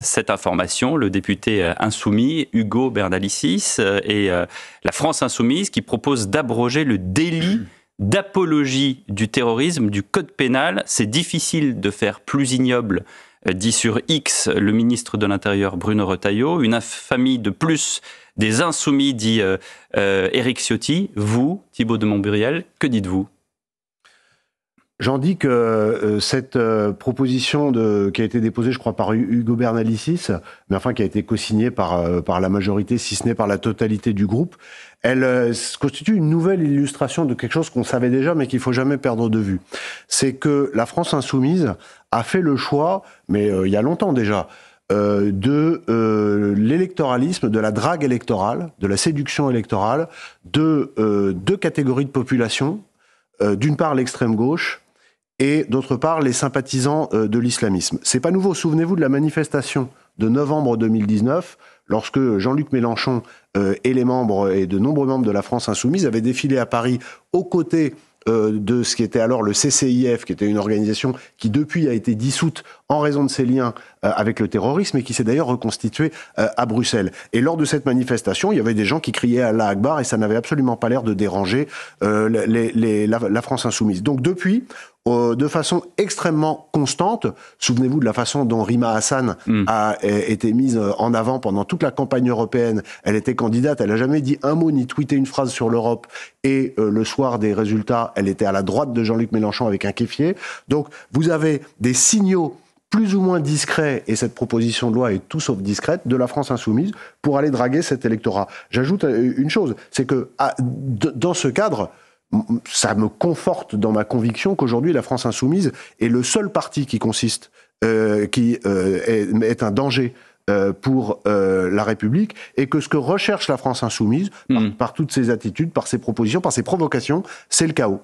cette information, le député insoumis Ugo Bernalicis et la France insoumise qui propose d'abroger le délit d'apologie du terrorisme du code pénal. C'est difficile de faire plus ignoble, dit sur X le ministre de l'Intérieur Bruno Retailleau. Une infamie de plus des insoumis, dit Éric Ciotti. Vous, Thibault de Montbrial, que dites-vous ? J'en dis que cette proposition qui a été déposée, je crois, par Ugo Bernalicis, mais enfin qui a été co-signée par la majorité, si ce n'est par la totalité du groupe, elle constitue une nouvelle illustration de quelque chose qu'on savait déjà, mais qu'il faut jamais perdre de vue. C'est que la France insoumise a fait le choix, mais il y a longtemps déjà, de l'électoralisme, de la drague électorale, de la séduction électorale, de deux catégories de population. D'une part l'extrême gauche, et d'autre part les sympathisants de l'islamisme. C'est pas nouveau, souvenez-vous de la manifestation de novembre 2019, lorsque Jean-Luc Mélenchon et les membres, et de nombreux membres de la France insoumise avaient défilé à Paris aux côtés de ce qui était alors le CCIF, qui était une organisation qui depuis a été dissoute en raison de ses liens avec le terrorisme et qui s'est d'ailleurs reconstituée à Bruxelles. Et lors de cette manifestation, il y avait des gens qui criaient Allah Akbar et ça n'avait absolument pas l'air de déranger la France insoumise. Donc depuis, de façon extrêmement constante, souvenez-vous de la façon dont Rima Hassan a été mise en avant pendant toute la campagne européenne. Elle était candidate, elle n'a jamais dit un mot ni tweeté une phrase sur l'Europe. Et le soir des résultats, elle était à la droite de Jean-Luc Mélenchon avec un kéfier. Donc vous avez des signaux plus ou moins discrets, et cette proposition de loi est tout sauf discrète, de la France insoumise pour aller draguer cet électorat. J'ajoute une chose, c'est que dans ce cadre, ça me conforte dans ma conviction qu'aujourd'hui la France insoumise est le seul parti qui est un danger pour la République, et que ce que recherche la France insoumise, par toutes ses attitudes, par ses propositions, par ses provocations, c'est le chaos.